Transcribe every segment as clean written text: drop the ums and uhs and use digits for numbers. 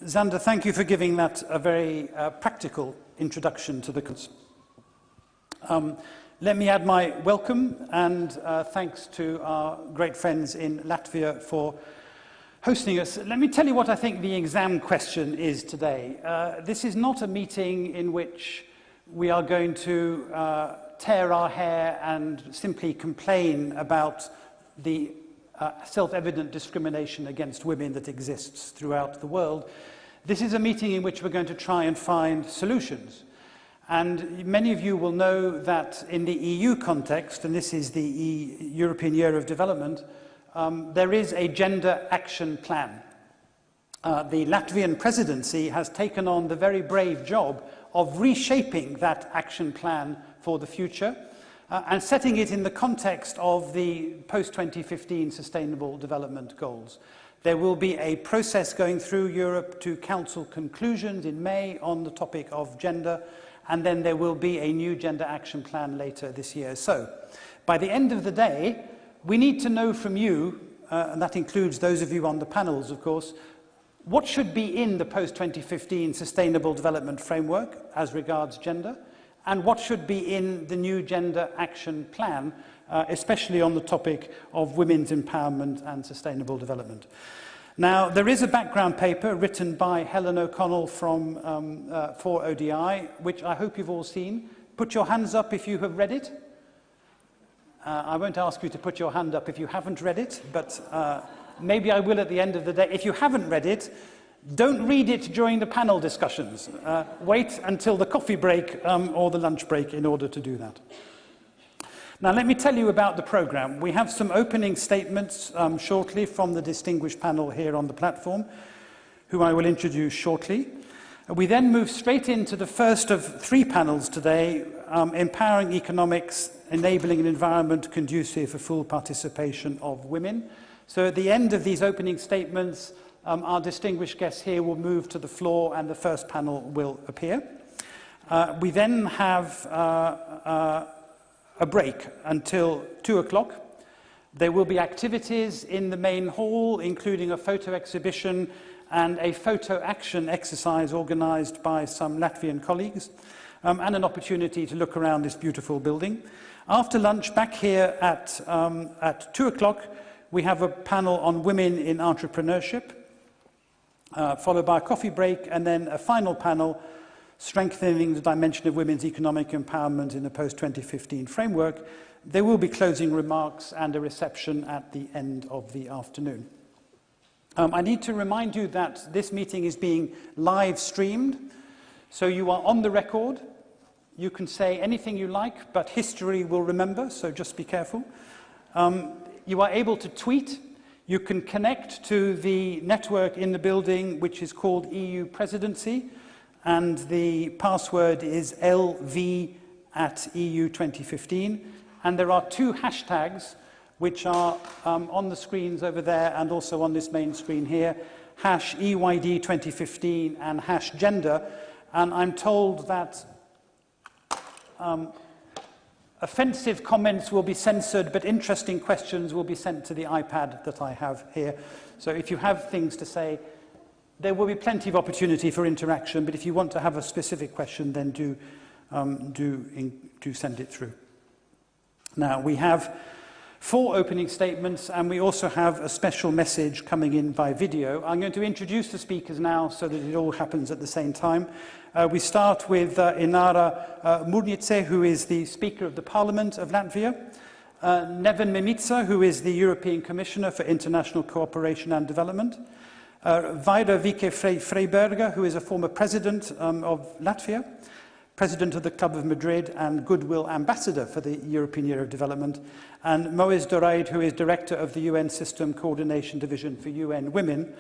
Xander, thank you for giving that a very practical introduction to the conference. Let me add my welcome and thanks to our great friends in Latvia for hosting us. Let me tell you what I think the exam question is today. This is not a meeting in which we are going to tear our hair and simply complain about the self-evident discrimination against women that exists throughout the world. This is a meeting in which we're going to try and find solutions. And many of you will know that in the EU context, and this is the European Year of Development, there is a gender action plan. The Latvian presidency has taken on the very brave job of reshaping that action plan for the future and setting it in the context of the post-2015 Sustainable Development Goals. There will be a process going through Europe to Council conclusions in May on the topic of gender, and then there will be a new gender action plan later this year. So, by the end of the day, we need to know from you, and that includes those of you on the panels, of course, what should be in the post-2015 Sustainable Development Framework as regards gender, and what should be in the new gender action plan, especially on the topic of women's empowerment and sustainable development. Now, there is a background paper written by Helen O'Connell from, for ODI, which I hope you've all seen. Put your hands up if you have read it. I won't ask you to put your hand up if you haven't read it, but maybe I will at the end of the day. If you haven't read it, don't read it during the panel discussions. Wait until the coffee break or the lunch break in order to do that. Now, let me tell you about the programme. We have some opening statements shortly from the distinguished panel here on the platform, who I will introduce shortly. We then move straight into the first of three panels today, Empowering Economics, Enabling an Environment Conducive for Full Participation of Women. So at the end of these opening statements, our distinguished guests here will move to the floor and the first panel will appear. We then have a break until 2 o'clock. There will be activities in the main hall, including a photo exhibition and a photo action exercise organised by some Latvian colleagues, and an opportunity to look around this beautiful building. After lunch, back here at 2 o'clock, we have a panel on women in entrepreneurship, followed by a coffee break, and then a final panel, Strengthening the Dimension of Women's Economic Empowerment in the Post-2015 Framework. There will be closing remarks and a reception at the end of the afternoon. I need to remind you that this meeting is being live streamed, so you are on the record. You can say anything you like, but history will remember, so just be careful. You are able to tweet. You can connect to the network in the building, which is called EU Presidency, and the password is LV@EU2015. And there are two hashtags which are on the screens over there and also on this main screen here, #EYD2015 and #gender. And I'm told that offensive comments will be censored, but interesting questions will be sent to the iPad that I have here. So if you have things to say, there will be plenty of opportunity for interaction, but if you want to have a specific question, then do send it through. Now, we have 4 opening statements, and we also have a special message coming in by video. I'm going to introduce the speakers now so that it all happens at the same time. We start with Ināra Mūrniece, who is the Speaker of the Parliament of Latvia, Neven Mimica, who is the European Commissioner for International Cooperation and Development, Vaira Vīķe Freiberga, who is a former president of Latvia, president of the Club of Madrid and Goodwill ambassador for the European Year of Development, and Moez Doraid, who is director of the UN System Coordination Division for UN Women.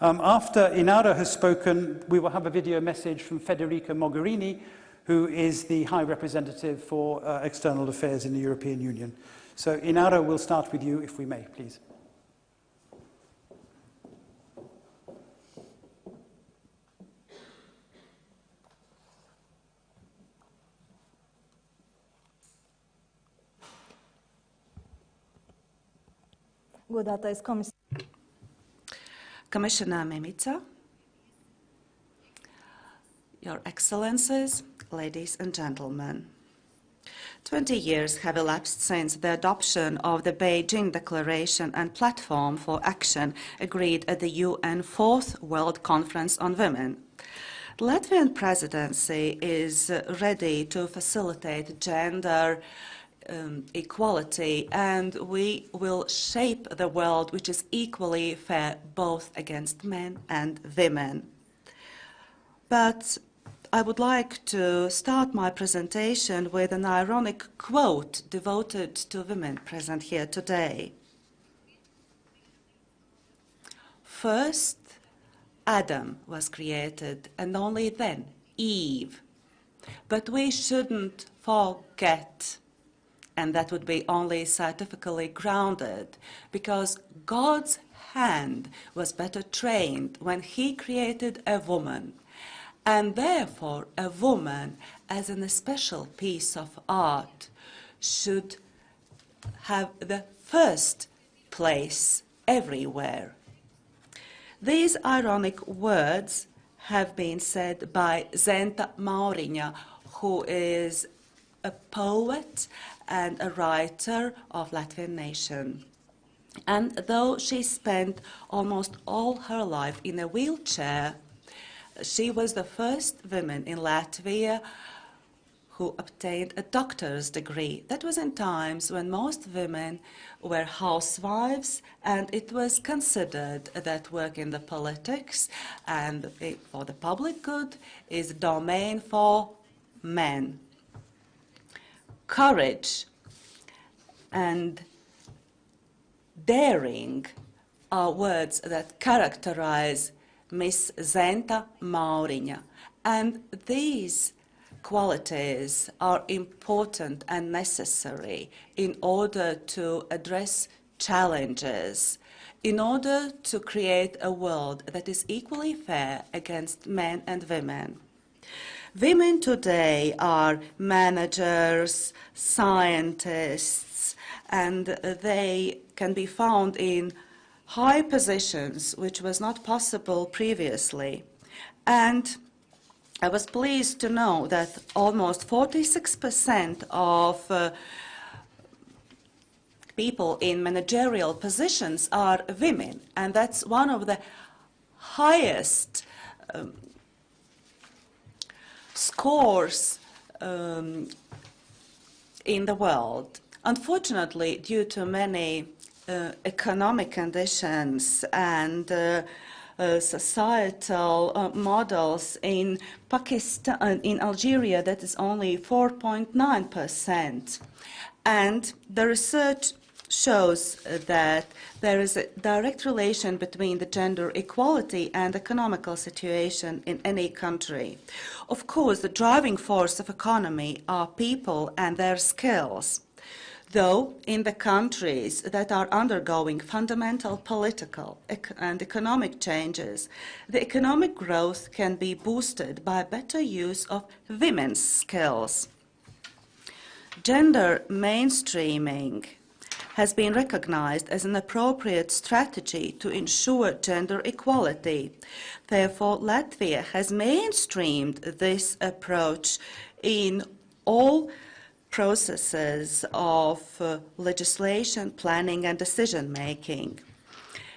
After Ināra has spoken, we will have a video message from Federica Mogherini, who is the High Representative for External Affairs in the European Union. So Ināra, we'll start with you, if we may, please. Commissioner Mimica, Your Excellencies, ladies and gentlemen. 20 years have elapsed since the adoption of the Beijing Declaration and Platform for Action agreed at the UN Fourth World Conference on Women. The Latvian presidency is ready to facilitate gender equality, and we will shape the world which is equally fair both against men and women. But I would like to start my presentation with an ironic quote devoted to women present here today. First, Adam was created, and only then Eve. But we shouldn't forget, and that would be only scientifically grounded, because God's hand was better trained when he created a woman. And therefore, a woman, as an special piece of art, should have the first place everywhere. These ironic words have been said by Zenta Mauriņa, who is a poet and a writer of Latvian nation. And though she spent almost all her life in a wheelchair, she was the first woman in Latvia who obtained a doctor's degree. That was in times when most women were housewives, and it was considered that work in the politics and for the public good is a domain for men. Courage and daring are words that characterize Miss Zenta Mauriņa, and these qualities are important and necessary in order to address challenges, in order to create a world that is equally fair against men and women. Women today are managers, scientists, and they can be found in high positions, which was not possible previously. And I was pleased to know that almost 46% of people in managerial positions are women, and that's one of the highest scores in the world. Unfortunately, due to many economic conditions and societal models in Pakistan, in Algeria, that is only 4.9%. And the research shows that there is a direct relation between the gender equality and economical situation in any country. Of course, the driving force of economy are people and their skills. Though in the countries that are undergoing fundamental political and economic changes, the economic growth can be boosted by better use of women's skills. Gender mainstreaming has been recognized as an appropriate strategy to ensure gender equality. Therefore, Latvia has mainstreamed this approach in all processes of legislation, planning, and decision-making.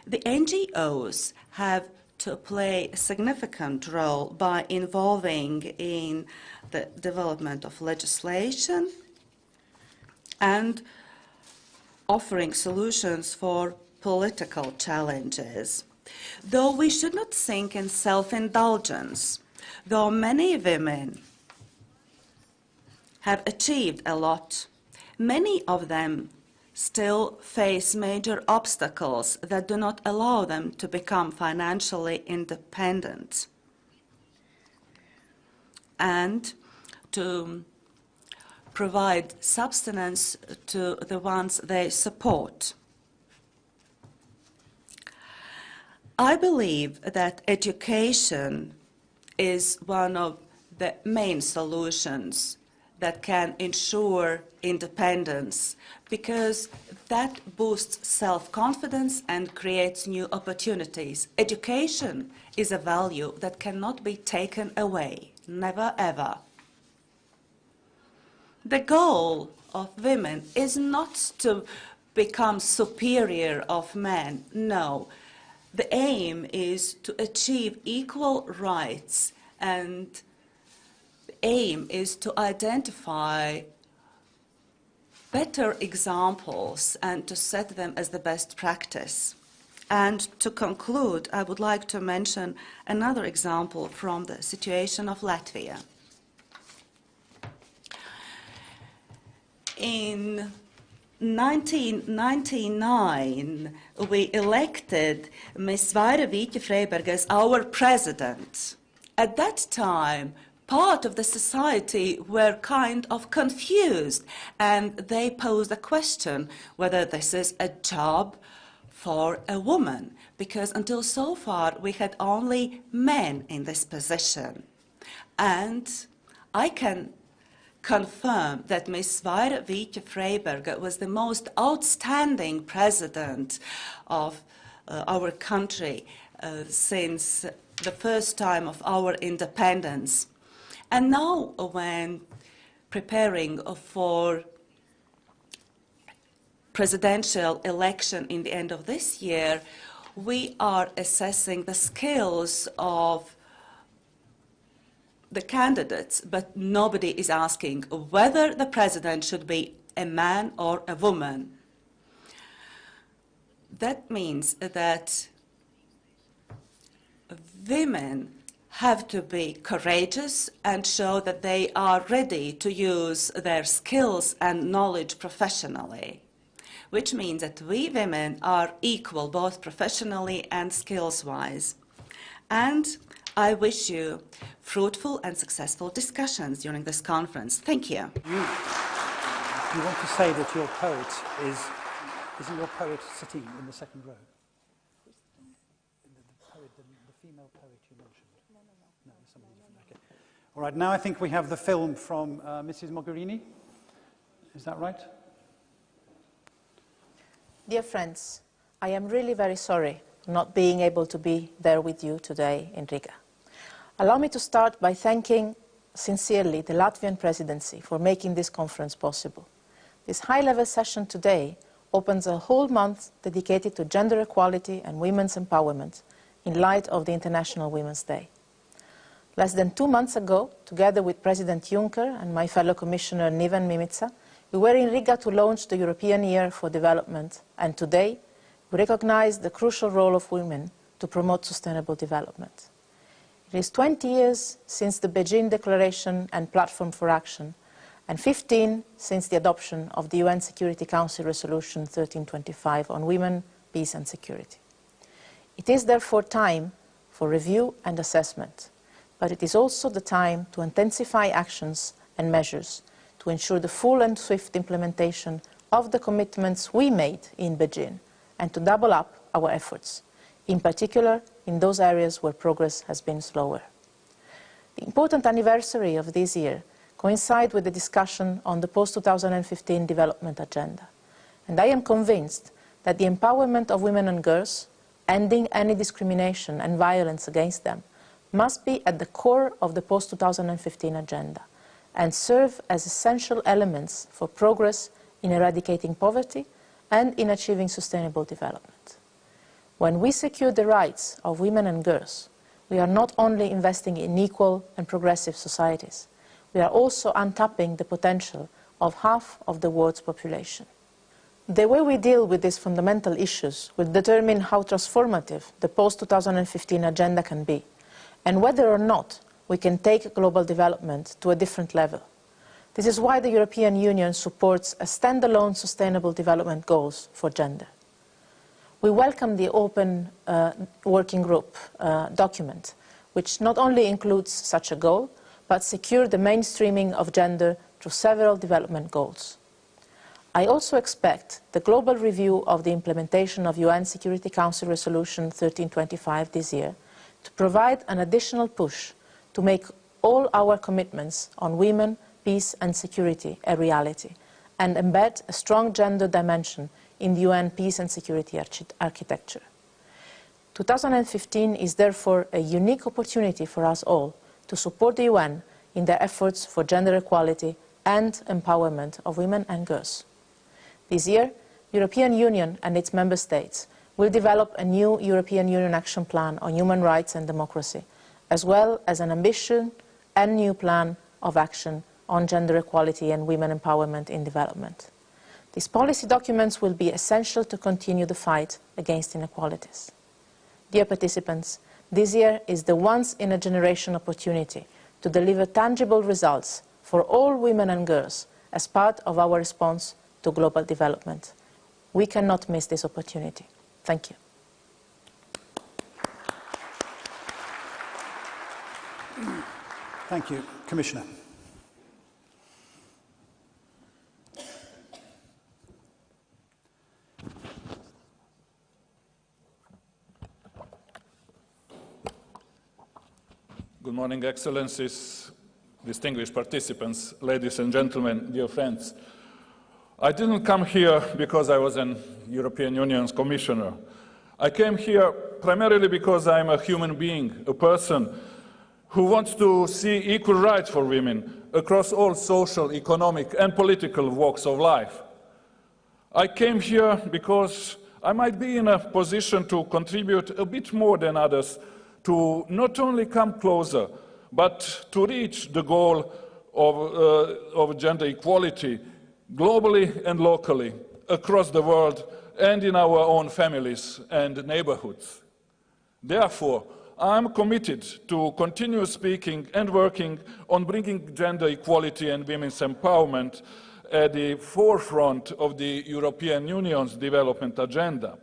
The NGOs have to play a significant role by involving in the development of legislation and offering solutions for political challenges. Though we should not sink in self-indulgence, though many women have achieved a lot, many of them still face major obstacles that do not allow them to become financially independent and to provide subsistence to the ones they support. I believe that education is one of the main solutions that can ensure independence, because that boosts self-confidence and creates new opportunities. Education is a value that cannot be taken away, never ever. The goal of women is not to become superior of men, no. The aim is to achieve equal rights, and the aim is to identify better examples and to set them as the best practice. And to conclude, I would like to mention another example from the situation of Latvia. In 1999, we elected Ms. Vaira Vīķe Freiberga as our president. At that time, part of the society were kind of confused, and they posed a question whether this is a job for a woman, because until so far we had only men in this position. And I can confirm that Ms. Vaira Vīķe Freiberga was the most outstanding president of our country since the first time of our independence. And now, when preparing for presidential election in the end of this year, we are assessing the skills of the candidates, but nobody is asking whether the president should be a man or a woman. That means that women have to be courageous and show that they are ready to use their skills and knowledge professionally, which means that we women are equal both professionally and skills-wise. And I wish you fruitful and successful discussions during this conference. Thank you. You want to say that your poet isn't your poet sitting in the second row? The female poet you mentioned? No, somebody different. Okay. All right, now I think we have the film from Mrs. Mogherini. Is that right? Dear friends, I am really very sorry not being able to be there with you today in Riga. Allow me to start by thanking sincerely the Latvian presidency for making this conference possible. This high-level session today opens a whole month dedicated to gender equality and women's empowerment in light of the International Women's Day. Less than 2 months ago, together with President Juncker and my fellow Commissioner Neven Mimica, we were in Riga to launch the European Year for Development, and today we recognize the crucial role of women to promote sustainable development. It is 20 years since the Beijing Declaration and Platform for Action, and 15 since the adoption of the UN Security Council Resolution 1325 on women, peace and security. It is therefore time for review and assessment, but it is also the time to intensify actions and measures to ensure the full and swift implementation of the commitments we made in Beijing, and to double up our efforts, in particular in those areas where progress has been slower. The important anniversary of this year coincides with the discussion on the post-2015 development agenda, and I am convinced that the empowerment of women and girls, ending any discrimination and violence against them, must be at the core of the post-2015 agenda and serve as essential elements for progress in eradicating poverty and in achieving sustainable development. When we secure the rights of women and girls, we are not only investing in equal and progressive societies, we are also untapping the potential of half of the world's population. The way we deal with these fundamental issues will determine how transformative the post-2015 agenda can be, and whether or not we can take global development to a different level. This is why the European Union supports a standalone sustainable development goals for gender. We welcome the open working group document, which not only includes such a goal, but secures the mainstreaming of gender through several development goals. I also expect the global review of the implementation of UN Security Council Resolution 1325 this year to provide an additional push to make all our commitments on women, peace and security a reality, and embed a strong gender dimension in the UN peace and security architecture. 2015 is therefore a unique opportunity for us all to support the UN in their efforts for gender equality and empowerment of women and girls. This year, the European Union and its member states will develop a new European Union Action Plan on human rights and democracy, as well as an ambitious and new plan of action on gender equality and women empowerment in development. These policy documents will be essential to continue the fight against inequalities. Dear participants, this year is the once-in-a-generation opportunity to deliver tangible results for all women and girls as part of our response to global development. We cannot miss this opportunity. Thank you. Thank you, Commissioner. Good morning, Excellencies, distinguished participants, ladies and gentlemen, dear friends. I didn't come here because I was an European Union's commissioner. I came here primarily because I'm a human being, a person who wants to see equal rights for women across all social, economic, and political walks of life. I came here because I might be in a position to contribute a bit more than others to not only come closer, but to reach the goal of gender equality globally and locally, across the world, and in our own families and neighborhoods. Therefore, I am committed to continue speaking and working on bringing gender equality and women's empowerment at the forefront of the European Union's development agenda.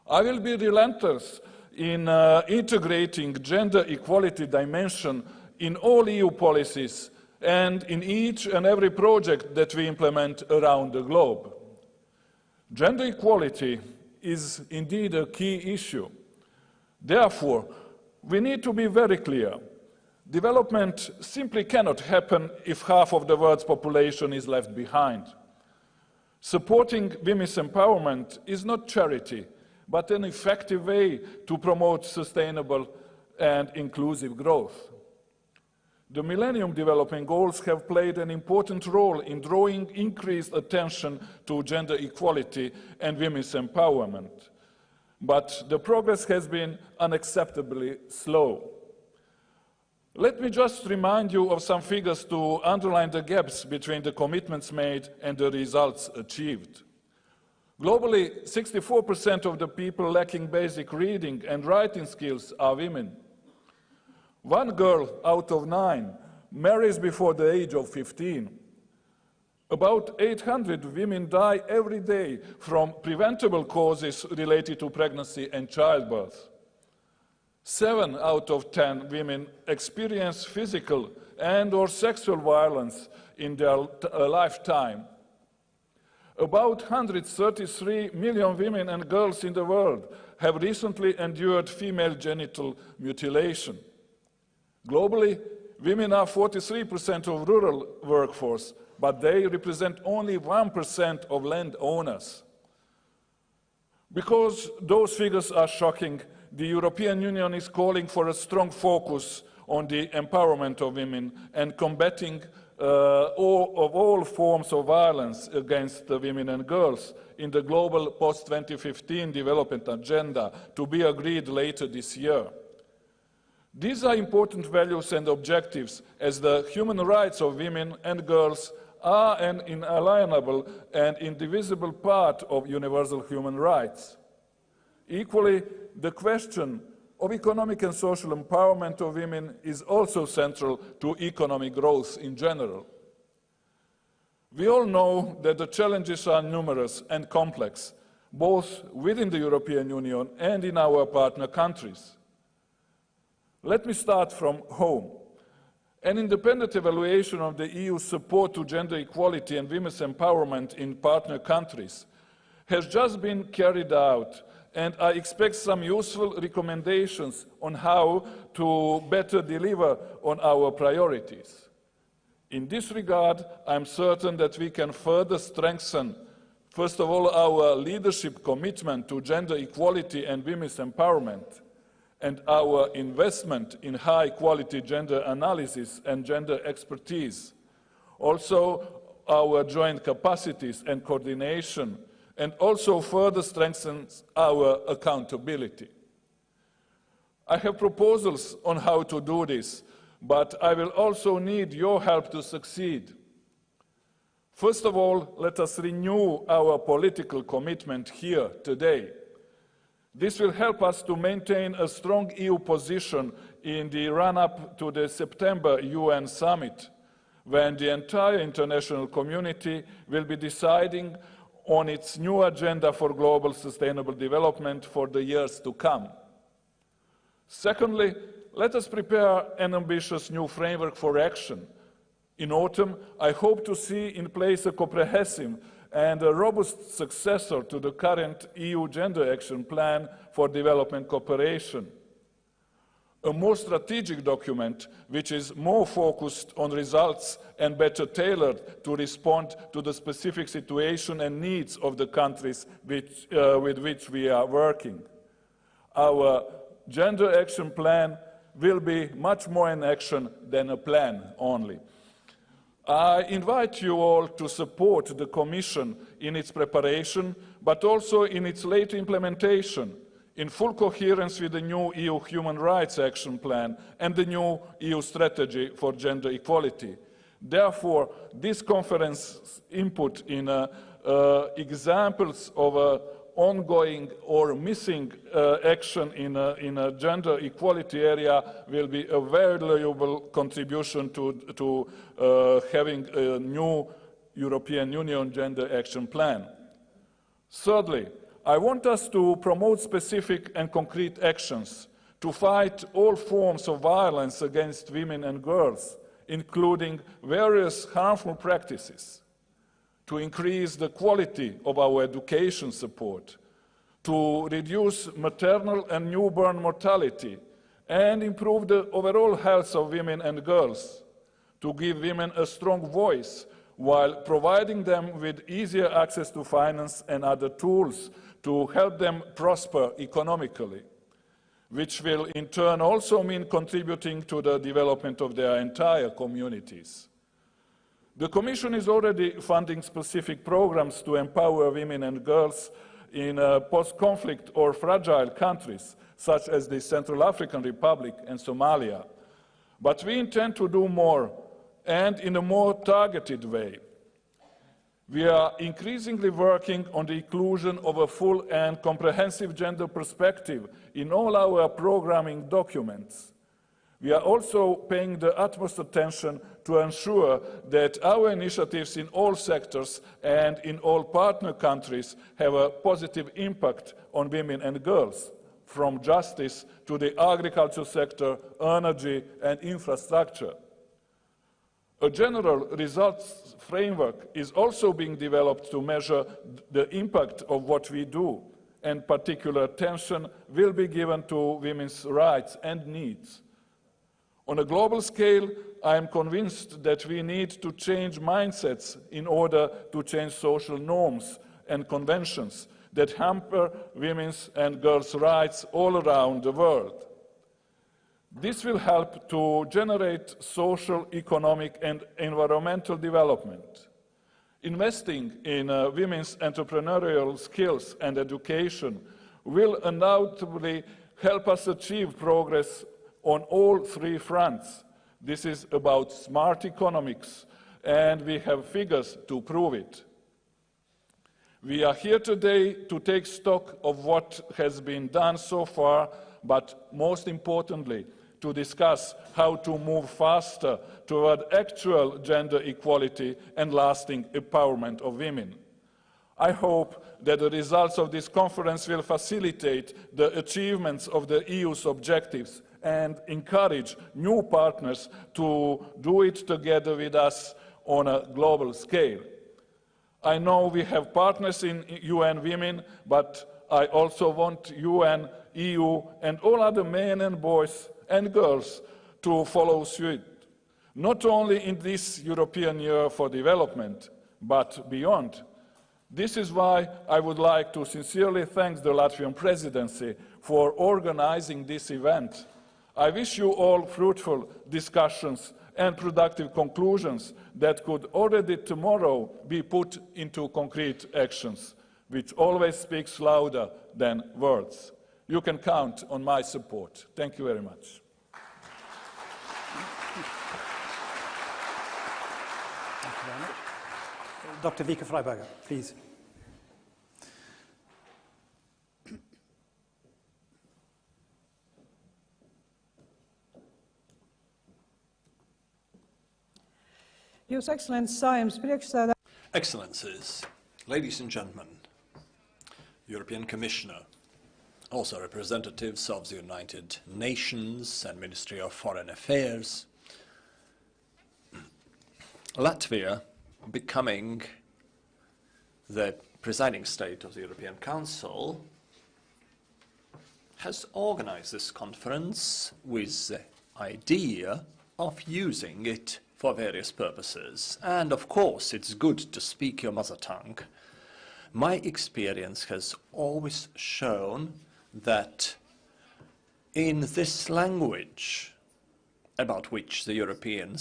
I will be relentless in integrating gender equality dimension in all EU policies and in each and every project that we implement around the globe. Gender equality is indeed a key issue. Therefore, we need to be very clear. Development simply cannot happen if half of the world's population is left behind. Supporting women's empowerment is not charity, but an effective way to promote sustainable and inclusive growth. The Millennium Development Goals have played an important role in drawing increased attention to gender equality and women's empowerment. But the progress has been unacceptably slow. Let me just remind you of some figures to underline the gaps between the commitments made and the results achieved. Globally, 64% of the people lacking basic reading and writing skills are women. 1 girl out of 9 marries before the age of 15. About 800 women die every day from preventable causes related to pregnancy and childbirth. 7 out of 10 women experience physical and/or sexual violence in their lifetime. About 133 million women and girls in the world have recently endured female genital mutilation. Globally, women are 43% of rural workforce, but they represent only 1% of landowners. Because those figures are shocking, the European Union is calling for a strong focus on the empowerment of women and combating all forms of violence against women and girls in the global post-2015 development agenda to be agreed later this year. These are important values and objectives, as the human rights of women and girls are an inalienable and indivisible part of universal human rights. Equally, the question of economic and social empowerment of women is also central to economic growth in general. We all know that the challenges are numerous and complex, both within the European Union and in our partner countries. Let me start from home. An independent evaluation of the EU's support to gender equality and women's empowerment in partner countries has just been carried out, and I expect some useful recommendations on how to better deliver on our priorities. In this regard, I am certain that we can further strengthen, first of all, our leadership commitment to gender equality and women's empowerment, and our investment in high-quality gender analysis and gender expertise. Also, our joint capacities and coordination, and also further strengthens our accountability. I have proposals on how to do this, but I will also need your help to succeed. First of all, let us renew our political commitment here today. This will help us to maintain a strong EU position in the run-up to the September UN summit, when the entire international community will be deciding on its new agenda for global sustainable development for the years to come. Secondly, let us prepare an ambitious new framework for action. In autumn, I hope to see in place a comprehensive and a robust successor to the current EU Gender Action Plan for Development Cooperation. A more strategic document which is more focused on results and better tailored to respond to the specific situation and needs of the countries with which we are working. Our Gender Action Plan will be much more an action than a plan only. I invite you all to support the Commission in its preparation, but also in its late implementation, in full coherence with the new EU Human Rights Action Plan and the new EU Strategy for Gender Equality. Therefore, this conference input in examples of ongoing or missing action in a gender equality area will be a very valuable contribution to having a new European Union Gender Action Plan. Thirdly, I want us to promote specific and concrete actions to fight all forms of violence against women and girls, including various harmful practices, to increase the quality of our education support, to reduce maternal and newborn mortality, and improve the overall health of women and girls, to give women a strong voice while providing them with easier access to finance and other tools to help them prosper economically, which will in turn also mean contributing to the development of their entire communities. The Commission is already funding specific programs to empower women and girls in post-conflict or fragile countries, such as the Central African Republic and Somalia. But we intend to do more, and in a more targeted way. We are increasingly working on the inclusion of a full and comprehensive gender perspective in all our programming documents. We are also paying the utmost attention to ensure that our initiatives in all sectors and in all partner countries have a positive impact on women and girls, from justice to the agriculture sector, energy and infrastructure. A general results framework is also being developed to measure the impact of what we do, and particular attention will be given to women's rights and needs. On a global scale, I am convinced that we need to change mindsets in order to change social norms and conventions that hamper women's and girls' rights all around the world. This will help to generate social, economic and environmental development. Investing in women's entrepreneurial skills and education will undoubtedly help us achieve progress on all three fronts. This is about smart economics, and we have figures to prove it. We are here today to take stock of what has been done so far, but most importantly, to discuss how to move faster toward actual gender equality and lasting empowerment of women. I hope that the results of this conference will facilitate the achievements of the EU's objectives and encourage new partners to do it together with us on a global scale. I know we have partners in UN Women, but I also want UN, EU, and all other men and boys and girls to follow suit. not only in this European Year for Development, but beyond. This is why I would like to sincerely thank the Latvian presidency for organizing this event. I wish you all fruitful discussions and productive conclusions that could already tomorrow be put into concrete actions, which always speaks louder than words. You can count on my support. Thank you very much. Thank you very much. Dr. Vīķe Freiberga, please. Your Excellency, Excellencies, ladies and gentlemen, European Commissioner, also representatives of the United Nations and Ministry of Foreign Affairs, Latvia becoming the presiding state of the European Council has organized this conference with the idea of using it for various purposes. And of course, it's good to speak your mother tongue. My experience has always shown that in this language, about which the European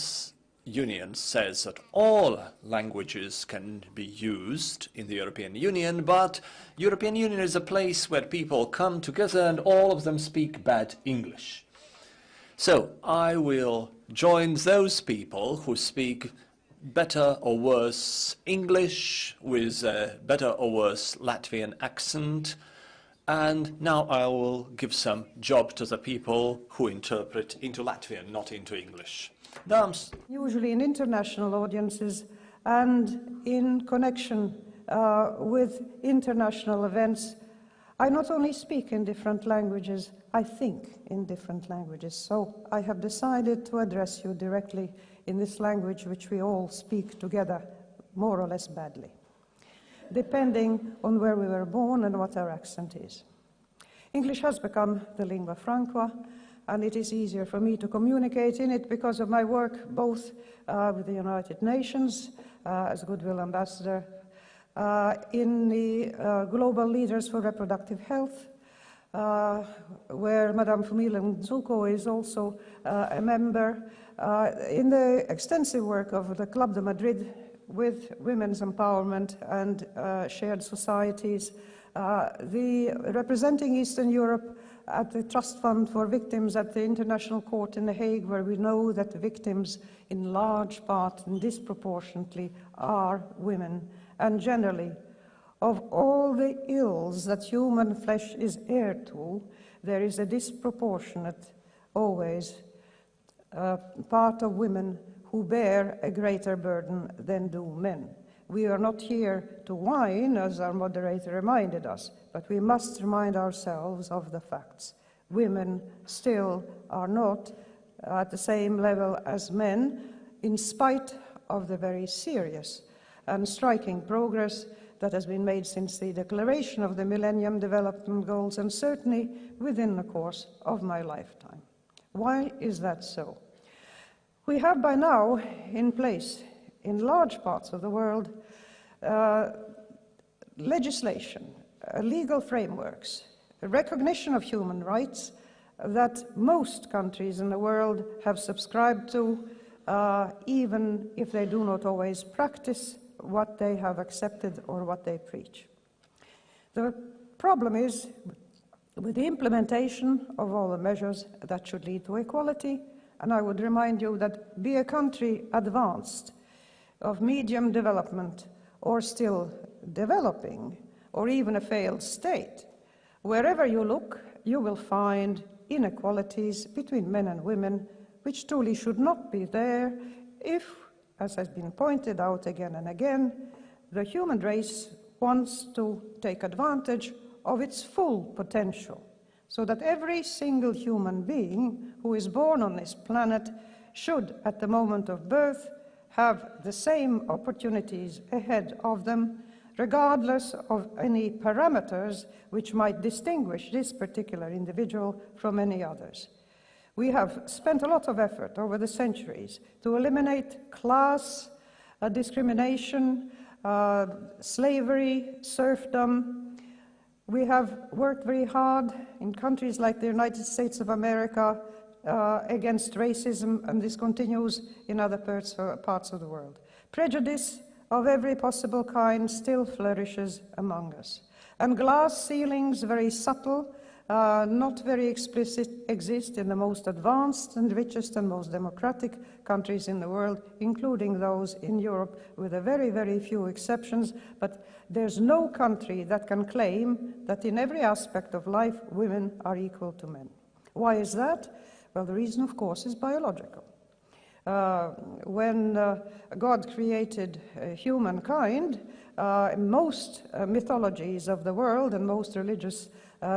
Union says that all languages can be used in the European Union, but European Union is a place where people come together and all of them speak bad English. So I will join those people who speak better or worse English with a better or worse Latvian accent. And now I will give some job to the people who interpret into Latvian, not into English. Dāmas. Usually in international audiences and in connection with international events, I not only speak in different languages, I think in different languages. So I have decided to address you directly in this language which we all speak together, more or less badly, depending on where we were born and what our accent is. English has become the lingua franca, and it is easier for me to communicate in it because of my work both with the United Nations as Goodwill Ambassador, in the Global Leaders for Reproductive Health, where Madame Fumile-Nzuko is also a member, in the extensive work of the Club de Madrid with women's empowerment and shared societies, the representing Eastern Europe at the Trust Fund for Victims at the International Court in The Hague, where we know that the victims in large part and disproportionately are women, and generally, of all the ills that human flesh is heir to, there is a disproportionate, always, part of women who bear a greater burden than do men. We are not here to whine, as our moderator reminded us, but we must remind ourselves of the facts. Women still are not at the same level as men, in spite of the very serious and striking progress that has been made since the declaration of the Millennium Development Goals, and certainly within the course of my lifetime. Why is that so? We have by now in place, in large parts of the world, legislation, legal frameworks, a recognition of human rights that most countries in the world have subscribed to, even if they do not always practice what they have accepted or what they preach. The problem is with the implementation of all the measures that should lead to equality, and I would remind you that be a country advanced, of medium development, or still developing, or even a failed state, wherever you look, you will find inequalities between men and women, which truly should not be there if, as has been pointed out again and again, the human race wants to take advantage of its full potential, so that every single human being who is born on this planet should, at the moment of birth, have the same opportunities ahead of them, regardless of any parameters which might distinguish this particular individual from any others. We have spent a lot of effort over the centuries to eliminate class, discrimination, slavery, serfdom. We have worked very hard in countries like the United States of America against racism, and this continues in other parts of the world. Prejudice of every possible kind still flourishes among us. And glass ceilings, very subtle, not very explicit, exist in the most advanced and richest and most democratic countries in the world, including those in Europe, with a very, very few exceptions. But there's no country that can claim that in every aspect of life, women are equal to men. Why is that? Well, the reason, of course, is biological. When God created humankind, most mythologies of the world and most religious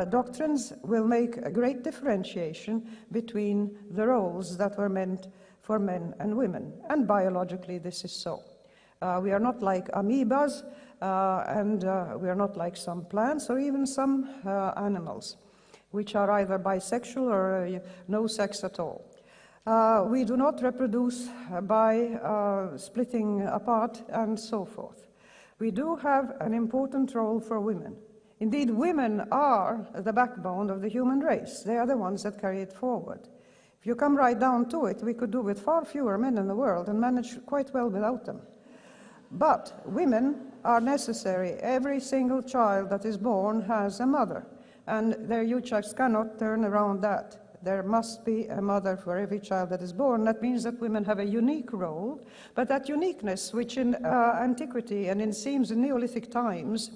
doctrines will make a great differentiation between the roles that were meant for men and women. And biologically, this is so. We are not like amoebas, and we are not like some plants or even some animals, which are either bisexual or no sex at all. We do not reproduce by splitting apart and so forth. We do have an important role for women. Indeed, women are the backbone of the human race. They are the ones that carry it forward. If you come right down to it, we could do with far fewer men in the world and manage quite well without them. But women are necessary. Every single child that is born has a mother, and you just cannot turn around that. There must be a mother for every child that is born. That means that women have a unique role, but that uniqueness, which in antiquity and it seems in Neolithic times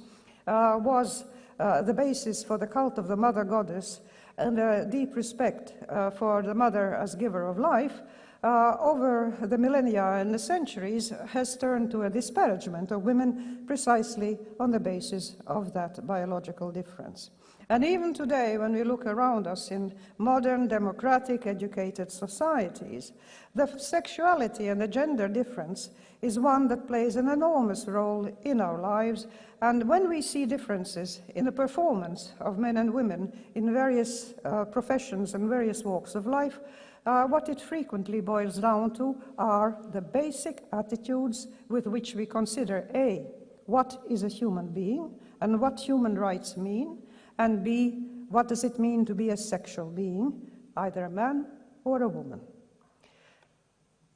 was the basis for the cult of the mother goddess and a deep respect for the mother as giver of life, over the millennia and the centuries has turned to a disparagement of women precisely on the basis of that biological difference. And even today, when we look around us in modern, democratic, educated societies, the sexuality and the gender difference is one that plays an enormous role in our lives. And when we see differences in the performance of men and women in various professions and various walks of life, what it frequently boils down to are the basic attitudes with which we consider A, what is a human being and what human rights mean, and B, what does it mean to be a sexual being, either a man or a woman.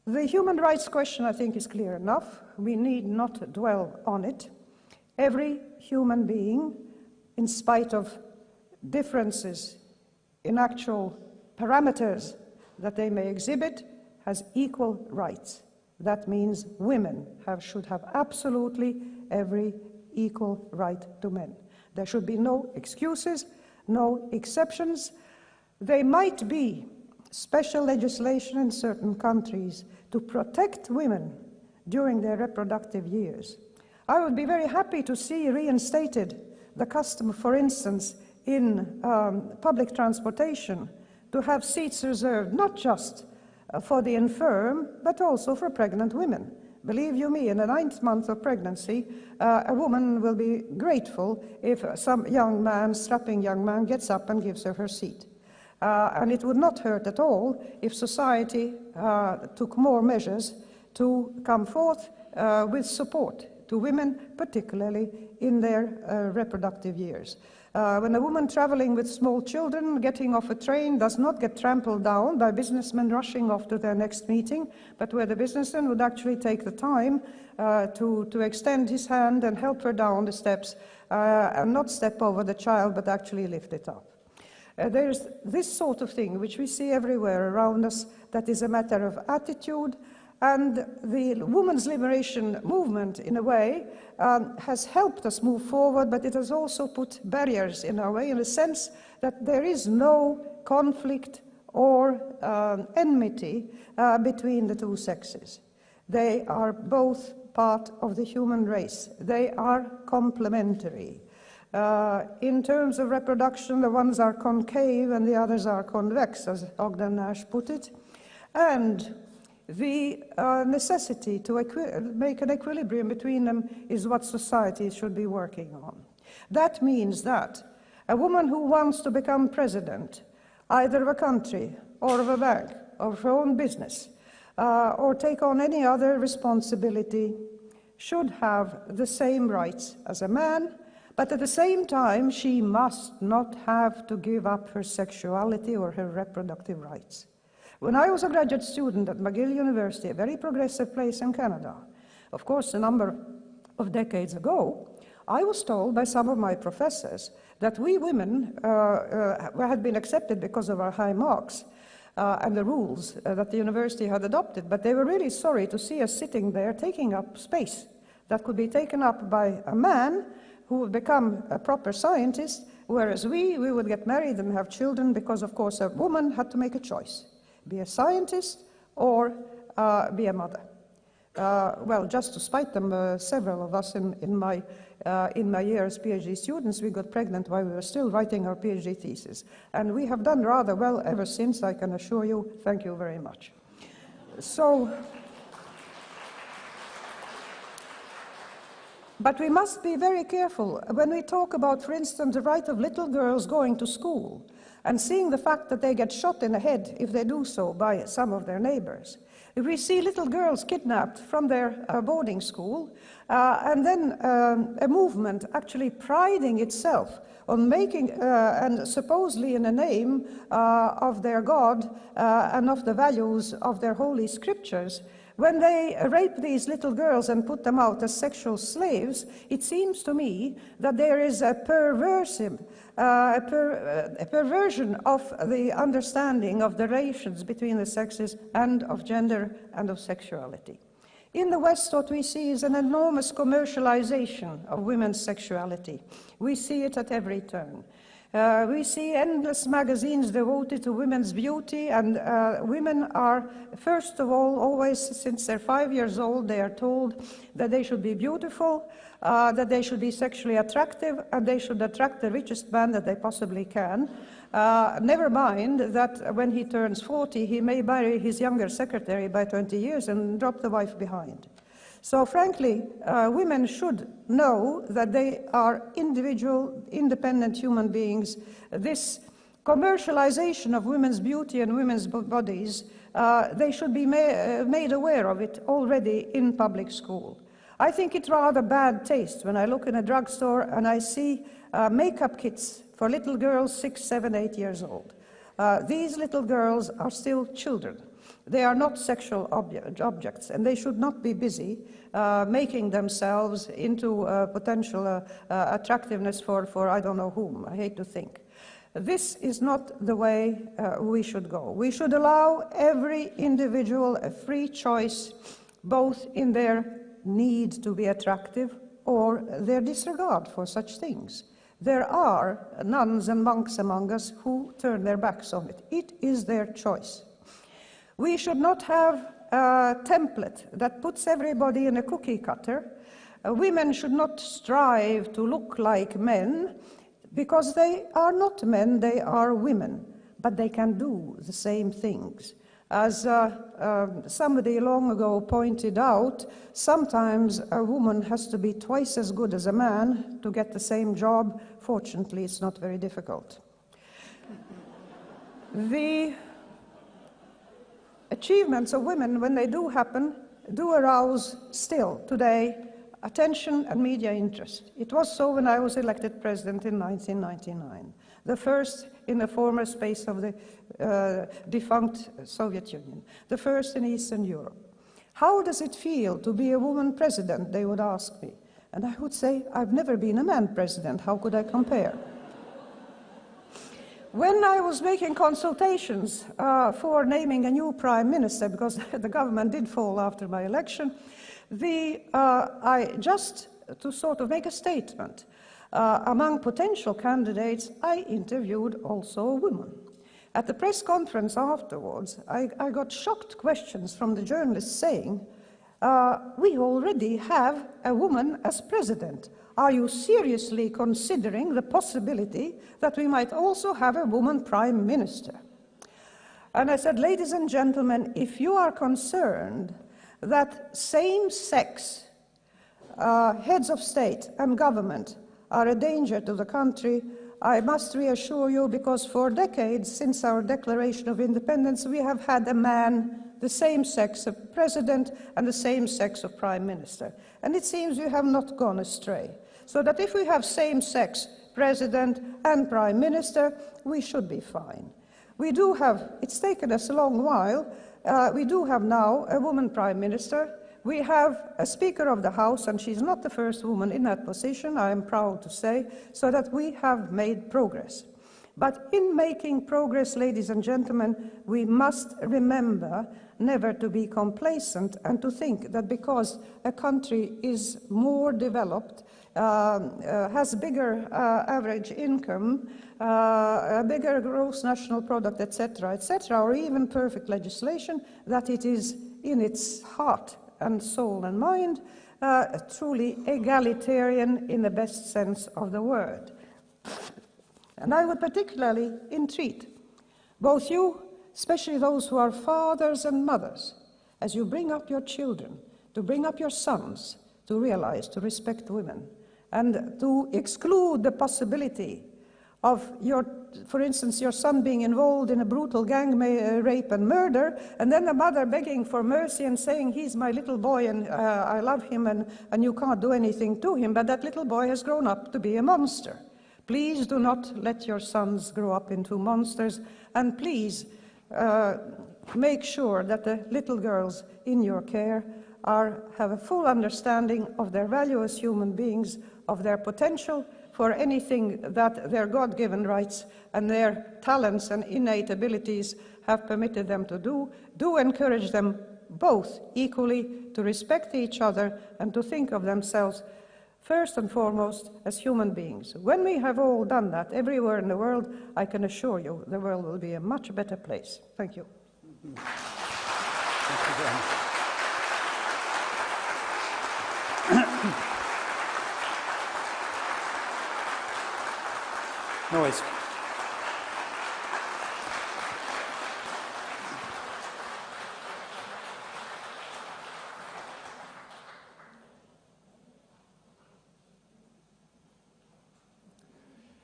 The human rights question, I think, is clear enough. We need not dwell on it. Every human being, in spite of differences in actual parameters that they may exhibit, has equal rights. That means women should have absolutely every equal right to men. There should be no excuses, no exceptions. There might be special legislation in certain countries to protect women during their reproductive years. I would be very happy to see reinstated the custom, for instance, in public transportation, to have seats reserved not just for the infirm, but also for pregnant women. Believe you me, in the 9th month of pregnancy, a woman will be grateful if some young man, strapping young man, gets up and gives her her seat. And it would not hurt at all if society took more measures to come forth with support to women, particularly in their reproductive years. When a woman traveling with small children getting off a train does not get trampled down by businessmen rushing off to their next meeting, but where the businessman would actually take the time to extend his hand and help her down the steps and not step over the child, but actually lift it up. There's this sort of thing which we see everywhere around us that is a matter of attitude. And the women's liberation movement, in a way, has helped us move forward, but it has also put barriers in our way in the sense that there is no conflict or enmity between the two sexes. They are both part of the human race. They are complementary. In terms of reproduction, the ones are concave and the others are convex, as Ogden Nash put it. And the necessity to make an equilibrium between them is what society should be working on. That means that a woman who wants to become president, either of a country or of a bank, or of her own business, or take on any other responsibility, should have the same rights as a man, but at the same time, she must not have to give up her sexuality or her reproductive rights. When I was a graduate student at McGill University, a very progressive place in Canada, of course, a number of decades ago, I was told by some of my professors that we women had been accepted because of our high marks and the rules that the university had adopted, but they were really sorry to see us sitting there taking up space that could be taken up by a man who would become a proper scientist, whereas we would get married and have children because, of course, a woman had to make a choice, be a scientist or be a mother. Well, just to spite them, several of us in my year as PhD students, we got pregnant while we were still writing our PhD thesis. And we have done rather well ever since, I can assure you. Thank you very much. But we must be very careful when we talk about, for instance, the right of little girls going to school and seeing the fact that they get shot in the head if they do so by some of their neighbors. If we see little girls kidnapped from their boarding school, and then a movement actually priding itself on making, and supposedly in the name of their God and of the values of their holy scriptures, when they rape these little girls and put them out as sexual slaves, it seems to me that there is a perversion of the understanding of the relations between the sexes and of gender and of sexuality. In the West, what we see is an enormous commercialization of women's sexuality. We see it at every turn. We see endless magazines devoted to women's beauty, and women are, first of all, always, since they're 5 years old, they are told that they should be beautiful, that they should be sexually attractive, and they should attract the richest man that they possibly can. Never mind that when he turns 40, he may marry his younger secretary by 20 years and drop the wife behind. So frankly, women should know that they are individual, independent human beings. This commercialization of women's beauty and women's bodies, they should be made aware of it already in public school. I think it's rather bad taste when I look in a drugstore and I see makeup kits for little girls 6, 7, 8 years old. These little girls are still children. They are not sexual objects, and they should not be busy making themselves into potential attractiveness for I don't know whom. I hate to think. This is not the way we should go. We should allow every individual a free choice, both in their need to be attractive or their disregard for such things. There are nuns and monks among us who turn their backs on it. It is their choice. We should not have a template that puts everybody in a cookie cutter. Women should not strive to look like men, because they are not men, they are women, but they can do the same things. As somebody long ago pointed out, sometimes a woman has to be twice as good as a man to get the same job. Fortunately, it's not very difficult. The achievements of women, when they do happen, do arouse still today attention and media interest. It was so when I was elected president in 1999, the first in the former space of the defunct Soviet Union, the first in Eastern Europe. How does it feel to be a woman president, they would ask me. And I would say, I've never been a man president, how could I compare? When I was making consultations for naming a new prime minister, because the government did fall after my election, just to sort of make a statement, among potential candidates, I interviewed also a woman. At the press conference afterwards, I got shocked questions from the journalists saying, we already have a woman as president. Are you seriously considering the possibility that we might also have a woman prime minister? And I said, ladies and gentlemen, if you are concerned that same-sex heads of state and government are a danger to the country, I must reassure you, because for decades since our Declaration of Independence, we have had a man, the same sex of president and the same sex of prime minister. And it seems we have not gone astray. So that if we have same-sex president and prime minister, we should be fine. We do have, it's taken us a long while, we do have now a woman prime minister. We have a Speaker of the House, and she's not the first woman in that position, I am proud to say, so that we have made progress. But in making progress, ladies and gentlemen, we must remember never to be complacent and to think that because a country is more developed, has bigger average income, a bigger gross national product, etc., or even perfect legislation, that it is in its heart and soul and mind, truly egalitarian in the best sense of the word. And I would particularly entreat both you, especially those who are fathers and mothers, as you bring up your children, to bring up your sons, to realize, to respect women, and to exclude the possibility of for instance, your son being involved in a brutal gang rape and murder, and then the mother begging for mercy and saying, he's my little boy and I love him and you can't do anything to him, but that little boy has grown up to be a monster. Please do not let your sons grow up into monsters, and please make sure that the little girls in your care have a full understanding of their value as human beings, of their potential for anything that their God-given rights and their talents and innate abilities have permitted them to do. Do encourage them both equally to respect each other and to think of themselves first and foremost as human beings. When we have all done that everywhere in the world, I can assure you the world will be a much better place. Thank you. Thank you very much. Moez.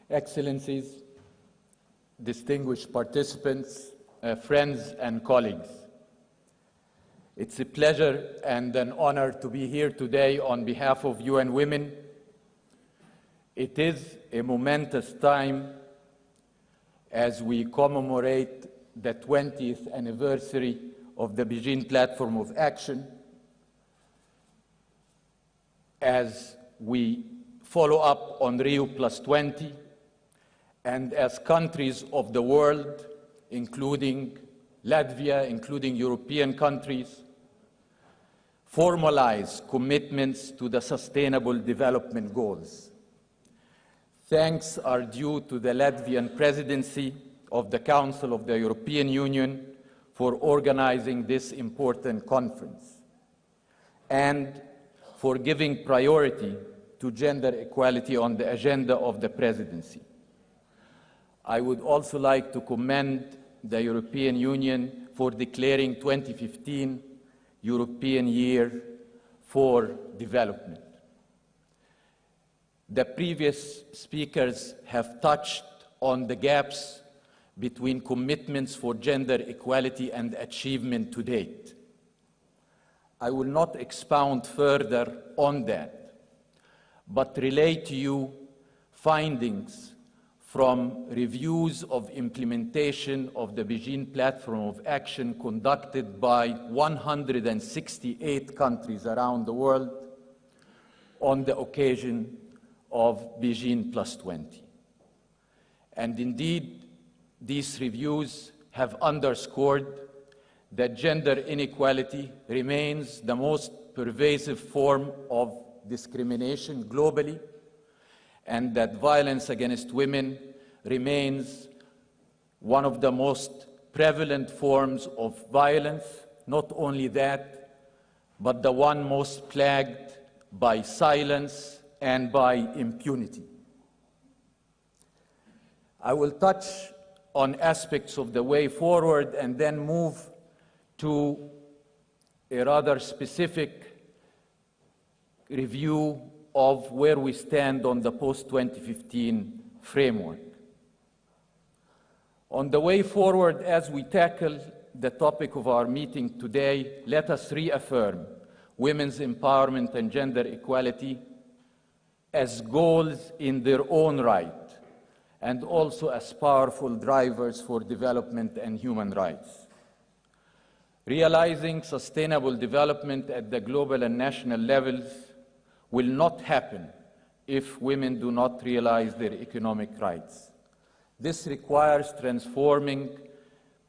Excellencies, distinguished participants, friends and colleagues. It's a pleasure and an honor to be here today on behalf of UN Women. It is a momentous time as we commemorate the 20th anniversary of the Beijing Platform of Action, as we follow up on Rio+20, and as countries of the world, including Latvia, including European countries, formalize commitments to the Sustainable Development Goals. Thanks are due to the Latvian presidency of the Council of the European Union for organizing this important conference and for giving priority to gender equality on the agenda of the presidency. I would also like to commend the European Union for declaring 2015 European Year for Development. The previous speakers have touched on the gaps between commitments for gender equality and achievement to date. I will not expound further on that, but relate to you findings from reviews of implementation of the Beijing Platform of Action conducted by 168 countries around the world on the occasion of Beijing+20. And indeed, these reviews have underscored that gender inequality remains the most pervasive form of discrimination globally, and that violence against women remains one of the most prevalent forms of violence. Not only that, but the one most plagued by silence and by impunity. I will touch on aspects of the way forward and then move to a rather specific review of where we stand on the post-2015 framework. On the way forward, as we tackle the topic of our meeting today, let us reaffirm women's empowerment and gender equality as goals in their own right, and also as powerful drivers for development and human rights. Realizing sustainable development at the global and national levels will not happen if women do not realize their economic rights. This requires transforming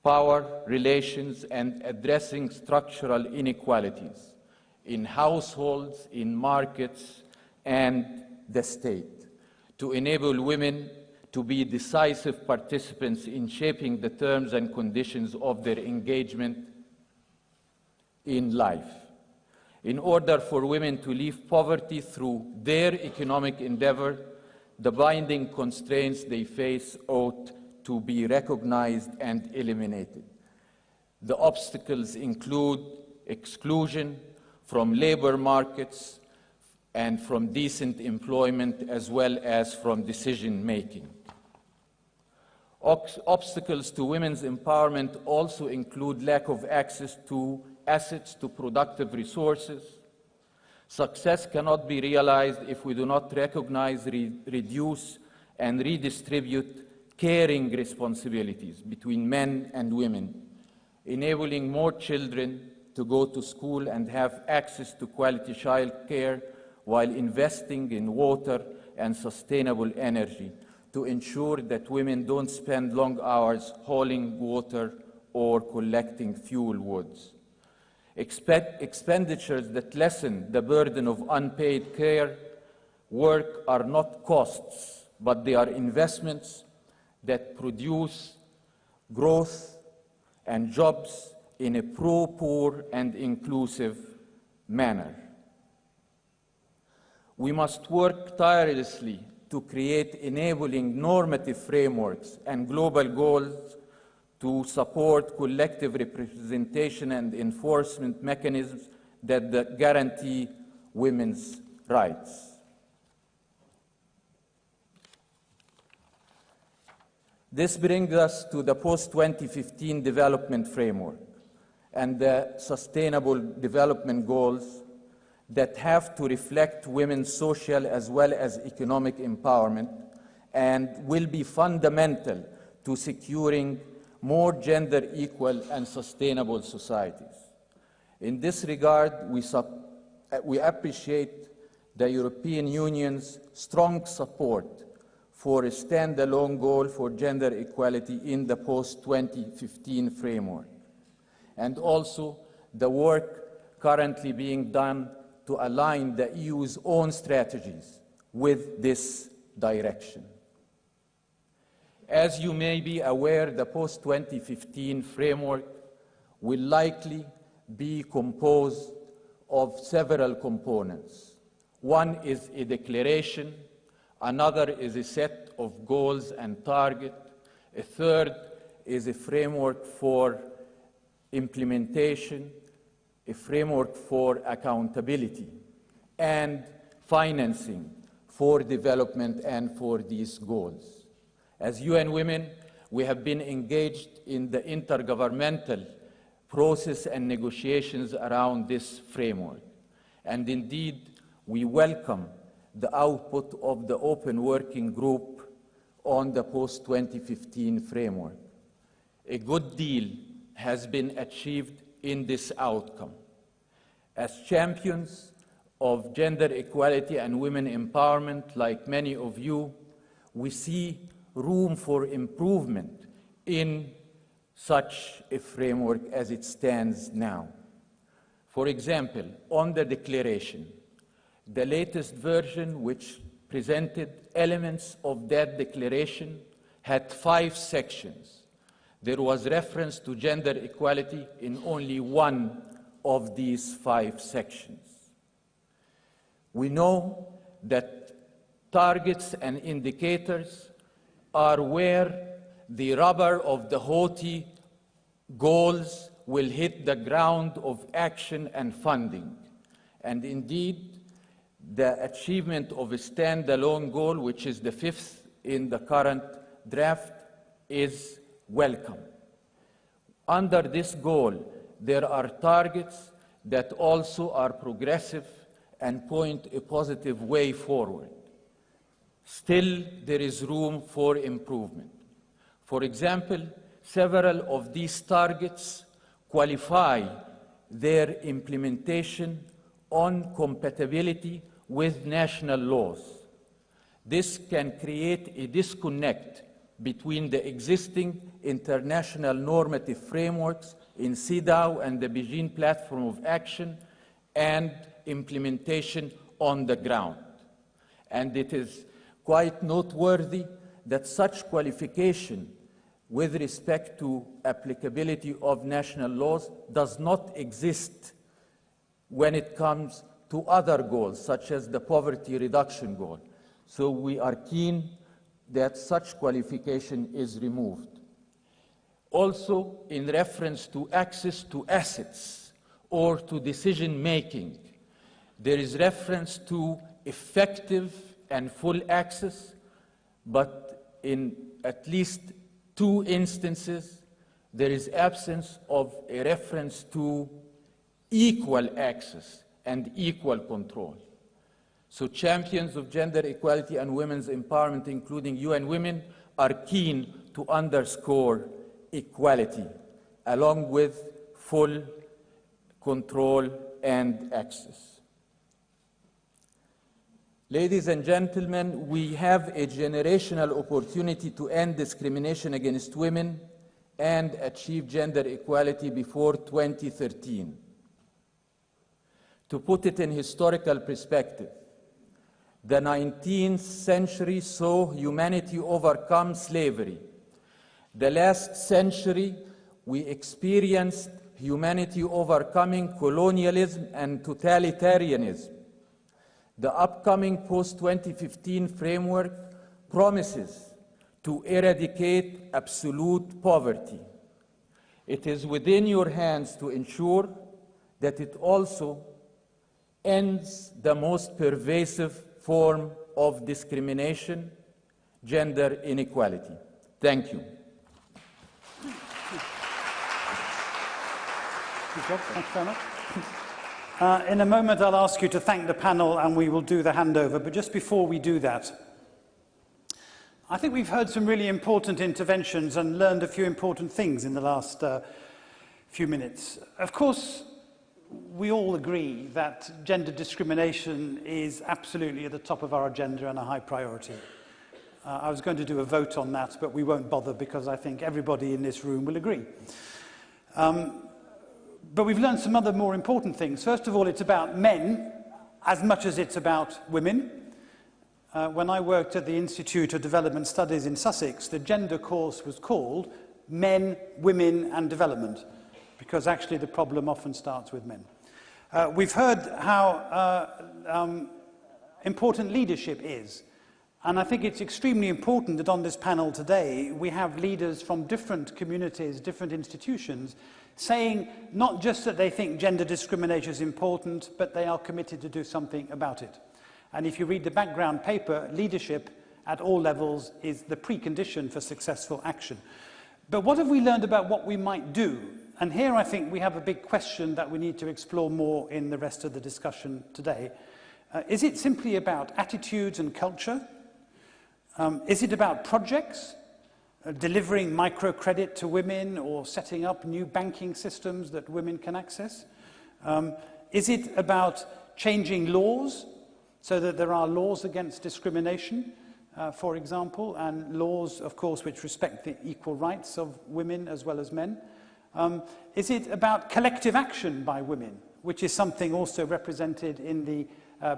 power relations and addressing structural inequalities in households, in markets, and the state, to enable women to be decisive participants in shaping the terms and conditions of their engagement in life. In order for women to leave poverty through their economic endeavor, the binding constraints they face ought to be recognized and eliminated. The obstacles include exclusion from labor markets and from decent employment, as well as from decision-making. Obstacles to women's empowerment also include lack of access to assets, to productive resources. Success cannot be realized if we do not recognize, reduce, and redistribute caring responsibilities between men and women, enabling more children to go to school and have access to quality child care while investing in water and sustainable energy to ensure that women don't spend long hours hauling water or collecting fuel woods. Expenditures that lessen the burden of unpaid care work are not costs, but they are investments that produce growth and jobs in a pro-poor and inclusive manner. We must work tirelessly to create enabling normative frameworks and global goals to support collective representation and enforcement mechanisms that guarantee women's rights. This brings us to the post-2015 development framework and the Sustainable Development Goals that have to reflect women's social as well as economic empowerment and will be fundamental to securing more gender equal and sustainable societies. In this regard, we appreciate the European Union's strong support for a standalone goal for gender equality in the post-2015 framework, and also the work currently being done to align the EU's own strategies with this direction. As you may be aware, the post-2015 framework will likely be composed of several components. One is a declaration, another is a set of goals and targets, a third is a framework for implementation, a framework for accountability, and financing for development and for these goals. As UN Women, we have been engaged in the intergovernmental process and negotiations around this framework. And indeed, we welcome the output of the Open Working Group on the post-2015 framework. A good deal has been achieved in this outcome. As champions of gender equality and women empowerment, like many of you, we see room for improvement in such a framework as it stands now. For example, on the declaration, the latest version, which presented elements of that declaration, had 5 sections. There was reference to gender equality in only one of these 5 sections. We know that targets and indicators are where the rubber of the haughty goals will hit the ground of action and funding. And indeed, the achievement of a standalone goal, which is the 5th in the current draft, is welcome. Under this goal, there are targets that also are progressive and point a positive way forward. Still, there is room for improvement. For example, several of these targets qualify their implementation on compatibility with national laws. This can create a disconnect between the existing international normative frameworks in CEDAW and the Beijing Platform of Action and implementation on the ground. And it is quite noteworthy that such qualification with respect to applicability of national laws does not exist when it comes to other goals, such as the poverty reduction goal. So we are keen that such qualification is removed. Also, in reference to access to assets or to decision-making, there is reference to effective and full access, but in at least 2 instances, there is absence of a reference to equal access and equal control. So champions of gender equality and women's empowerment, including UN Women, are keen to underscore equality, along with full control and access. Ladies and gentlemen, we have a generational opportunity to end discrimination against women and achieve gender equality before 2013. To put it in historical perspective, the 19th century saw humanity overcome slavery. The last century, we experienced humanity overcoming colonialism and totalitarianism. The upcoming post-2015 framework promises to eradicate absolute poverty. It is within your hands to ensure that it also ends the most pervasive form of discrimination, gender inequality. Thank you. Thanks very much. In a moment, I'll ask you to thank the panel and we will do the handover. But just before we do that, I think we've heard some really important interventions and learned a few important things in the last few minutes. Of course, we all agree that gender discrimination is absolutely at the top of our agenda and a high priority. I was going to do a vote on that, but we won't bother because I think everybody in this room will agree. But we've learned some other more important things. First of all, it's about men as much as it's about women. When I worked at the Institute of Development Studies in Sussex, the gender course was called Men, Women and Development, because actually the problem often starts with men. We've heard how important leadership is. And I think it's extremely important that on this panel today, we have leaders from different communities, different institutions, saying not just that they think gender discrimination is important, but they are committed to do something about it. And if you read the background paper, leadership at all levels is the precondition for successful action. But what have we learned about what we might do? And here I think we have a big question that we need to explore more in the rest of the discussion today. Is it simply about attitudes and culture? Is it about projects, delivering microcredit to women or setting up new banking systems that women can access? Is it about changing laws so that there are laws against discrimination, for example, and laws, of course, which respect the equal rights of women as well as men? Is it about collective action by women, which is something also represented in the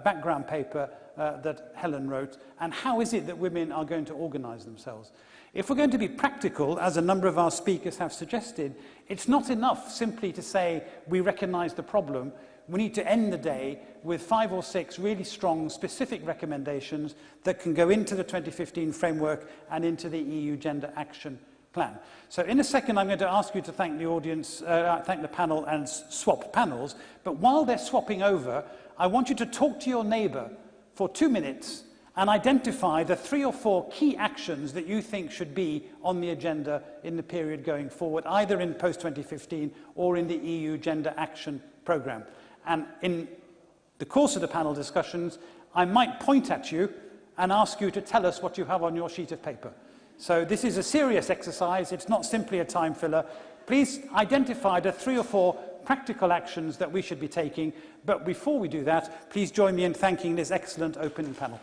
background paper that Helen wrote, and how is it that women are going to organize themselves? If we're going to be practical, as a number of our speakers have suggested, it's not enough simply to say we recognize the problem. We need to end the day with 5 or 6 really strong, specific recommendations that can go into the 2015 framework and into the EU Gender Action Plan. So in a second, I'm going to ask you to thank the audience, thank the panel and swap panels. But while they're swapping over, I want you to talk to your neighbor for 2 minutes and identify the 3 or 4 key actions that you think should be on the agenda in the period going forward, either in post-2015 or in the EU Gender Action Programme. And in the course of the panel discussions, I might point at you and ask you to tell us what you have on your sheet of paper. So this is a serious exercise. It's not simply a time filler. Please identify the 3 or 4 practical actions that we should be taking. But before we do that, please join me in thanking this excellent opening panel.